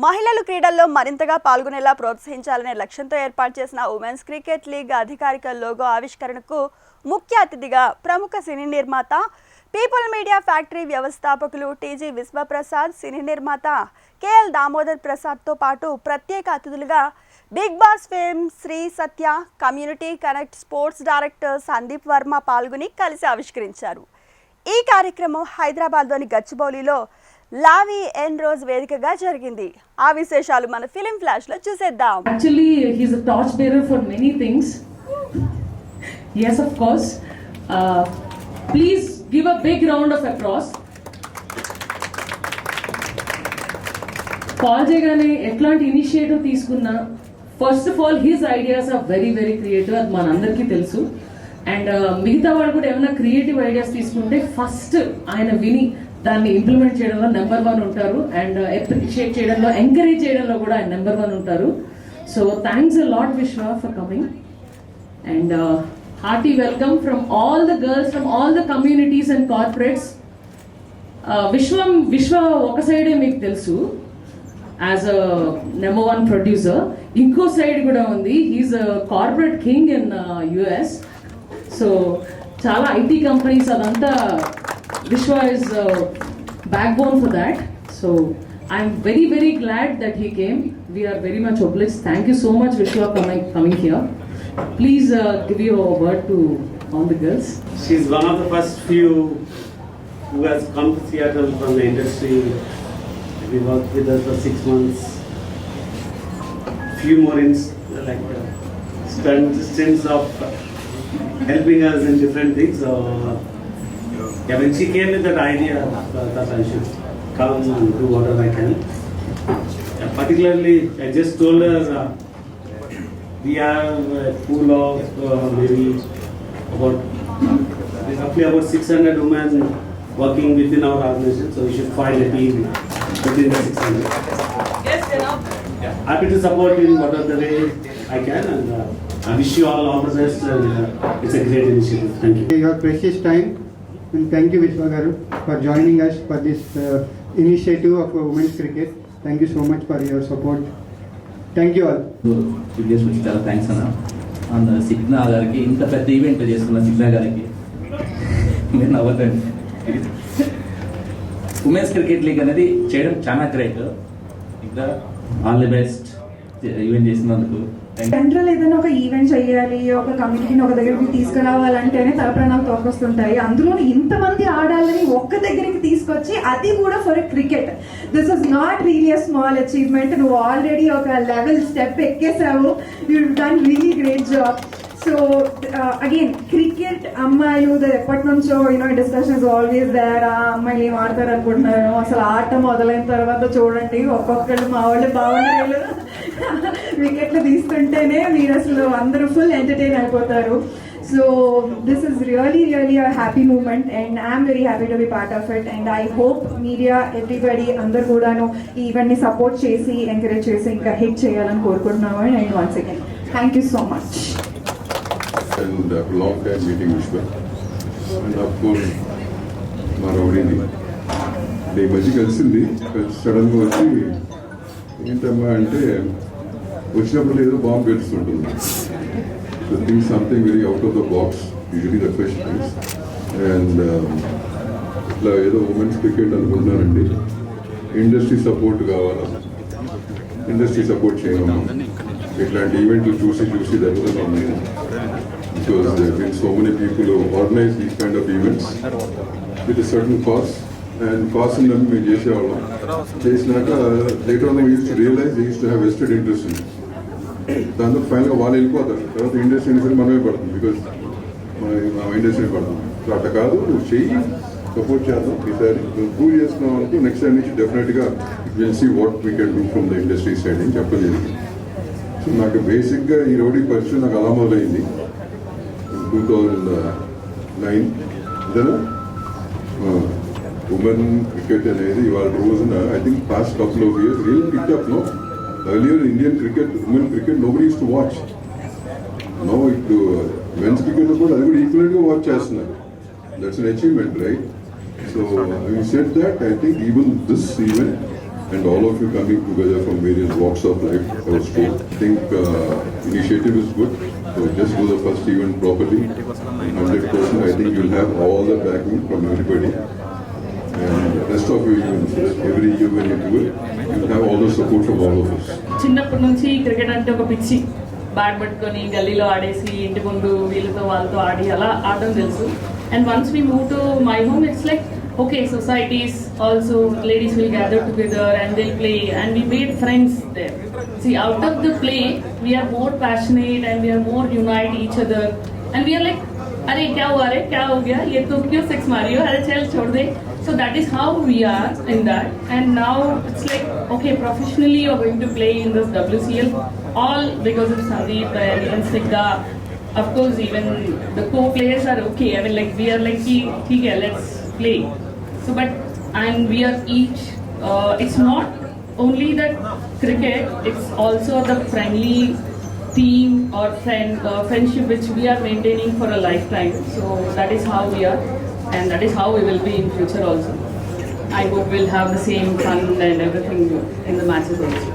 మహిళలు క్రీడల్లో మరింతగా పాల్గొనేలా ప్రోత్సహించాలనే లక్ష్యంతో ఏర్పాటు చేసిన ఉమెన్స్ క్రికెట్ లీగ్ అధికారిక లోగో ఆవిష్కరణకు ముఖ్య అతిథిగా ప్రముఖ సినీ నిర్మాత పీపుల్ మీడియా ఫ్యాక్టరీ వ్యవస్థాపకులు టీజీ విశ్వప్రసాద్, సినీ నిర్మాత కేఎల్ దామోదర్ ప్రసాద్తో పాటు ప్రత్యేక అతిథులుగా Bigg Boss fame Sri Satya, community connect sports director Sandeep Varma పాల్గొని కలిసి ఆవిష్కరించారు. ఈ కార్యక్రమం హైదరాబాద్లోని గచ్చిబౌలిలో లావీ ఎన్ రోజ్ వేదికగా జరిగింది. ఆ విశేషాలు మన ఫిలిం ఫ్లాష్ లో చూసేద్దాం. Actually, he's a torch bearer for many things. Yes, of course. Please give a big round of applause. Paul Jegane ఎట్లాంటి ఇనిషియేటివ్ తీసుకున్నా first of all his ideas are very very creative. అది మనందరికీ తెలుసు. And మిగతా వాళ్ళు కూడా ఏమైనా creative ideas తీసుకుంటే ఫస్ట్ ఆయన విని దాన్ని ఇంప్లిమెంట్ చేయడంలో నెంబర్ 1 ఉంటారు. అండ్ అప్రిషియేట్ చేయడంలో, ఎంకరేజ్ చేయడంలో కూడా ఆయన నెంబర్ 1 ఉంటారు. So thanks a lot Vishwa for coming. And hearty welcome from all the girls from all the communities and corporates. Vishwa ఒక సైడే మీకు తెలుసు యాజ్ అ నెంబర్ 1 ప్రొడ్యూసర్. ఇంకో సైడ్ కూడా ఉంది, he is corporate king in US. So చాలా IT companies అదంతా Vishwa is backbone for that. So I am very very glad that he came. We are very much obliged. Thank you so much, Vishwa, coming here. Please give your word to all the girls. She is one of the first few who has come to Seattle from the industry. We worked with her for 6 months. Few more stints of helping us in different things. So, yeah, when she came with that idea that I should come and do whatever I can. Particularly, I just told her we have a pool of maybe roughly about 600 women working within our organization, so we should find a team within the 600. Yes, enough. Yeah. Happy to support in whatever the way I can, and I wish you all the best. It's a great initiative. Thank you. Your precious time. And thank you, Vishwa Garu, for joining us for this initiative of women's cricket. Thank you so much for your support. Thank you all. Videos వచ్చి చాలా thanks అన్న. And Cigna గారికి, ఇంత పెద్ద event చేస్తున్న Cigna గారికి మీరు నవ్వకండి. Women's cricket league అనేది చేయడం చాలా గ్రేట్. ఇంకా ఆల్ ది బెస్ట్ ఈవెంట్ చేసినందుకు. సెంట్రల్ ఏదైనా ఒక ఈవెంట్ చేయాలి, ఒక కమ్యూనిటీని ఒక దగ్గరికి తీసుకురావాలంటేనే తలప్రాణాలు తోకొస్తుంటాయి. అందులో ఇంతమంది ఆడాలని ఒక్క దగ్గరికి తీసుకొచ్చి, అది కూడా for cricket. This is not really a small achievement. నువ్వు ఆల్రెడీ ఒక లెవెల్ స్టెప్ ఎక్కేసావు. You done really great job. So again cricket అమ్మాయిలు ఎప్పటి నుంచో డిస్కషన్ ఇస్ ఆల్వేస్ దేర్. ఆ అమ్మాయిలు ఏం ఆడతారు అనుకుంటున్నారు. అసలు ఆట మొదలైన తర్వాత చూడండి, ఒక్కొక్కళ్ళు మా వాళ్ళు బాగుంటారు. వికెట్లు తీసుకుంటేనే మీరు అసలు అందరూ ఫుల్ ఎంటర్టైన్ అయిపోతారు. So this is really really a happy moment and I'm very happy to be part of it. And I hope media everybody అందరు కూడాను ఈ ఈవెంట్ ని సపోర్ట్ చేసి, ఎంకరేజ్ చేసి ఇంకా హిట్ చేయాలని కోరుకుంటున్నాము. And once again thank you so much. And long time meeting Vishwa, and of course మా రౌడీని ఈ మధ్య కలిసింది. సడన్గా వచ్చి ఏంటమ్మా అంటే, వచ్చినప్పుడు ఏదో బాంబు పెడుతుంటుంది. So think something very out of the box usually the questions. And ఇట్లా ఏదో ఉమెన్స్ క్రికెట్ అనుకుంటున్నానండి, ఇండస్ట్రీ సపోర్ట్ కావాలా, ఇండస్ట్రీ సపోర్ట్ చేయమమ్మా. ఇట్లాంటి ఈవెంట్లు చూసి జరుగుతున్నాం నేను. Because there have been so many people who organize these kind of events with a certain cost, and cost in them we చేసేవాళ్ళం. చేసినాక later on we used to realize they used to have vested interest in it. దాంతో ఫైనల్గా వాళ్ళు వెళ్ళిపోతారు. తర్వాత industry మనమే పడుతుంది, because మా ఇండస్ట్రీ పడుతుంది. సో అట్లా కాదు, నువ్వు చెయ్యి, సపోర్ట్ చేద్దాం. ఈసారి నువ్వు ప్రూవ్ చేస్తున్నావు అనుకో, నెక్స్ట్ టైం నుంచి డెఫినెట్గా will see what we can do from the industry side అని చెప్పలేదు. సో నాకు బేసిక్గా ఈ రౌడీ పరిస్థితి నాకు అలా మొదలైంది 2009. ఉమెన్ క్రికెట్ అనేది ఇవాళ రోజున I think past couple of years real pickup. No earlier Indian cricket, women cricket nobody use to watch. No ఇప్పుడు మెన్స్ క్రికెట్ కూడా అది కూడా ఈక్వల్గా వాచ్ చేస్తున్నారు. That's an achievement, right? So having said that, I think even this event and all of you coming together from various walks of life. I was told. I think initiative is good. So just do the first event properly. 100%. I think you'll have all the backing from everybody. And the rest of your events, every year when you do it, you'll have all the support from all of us. చిన్నప్పటి నుంచి cricket అంటే ఒక పిచ్చి, bat పట్టుకొని గల్లీలో ఆడేసి ఇంటి ముందు వీళ్ళతో వాళ్ళతో ఆడి అలా ఆడడం తెలుసు. And once we move to my home it's like okay, societies also, ladies will gather together and they'll play, and we made friends there. See, out of the play we are more passionate and we are more unite each other, and we are like, अरे क्या हुआ रे, क्या हो गया, ये तो क्यों सिक्स मारी हो, अरे चल छोड़ दे. So that is how we are in that. And now it's like, okay, professionally you're going to play in this WCL, all because of Sandeep and even Snigdha. Of course, even the co-players are okay. I mean, like we are like, okay, let's play. So, but and we are each. It's not only that cricket; it's also the friendly team or friendship which we are maintaining for a lifetime. So that is how we are, and that is how we will be in future also. I hope we'll have the same fun and everything in the matches also.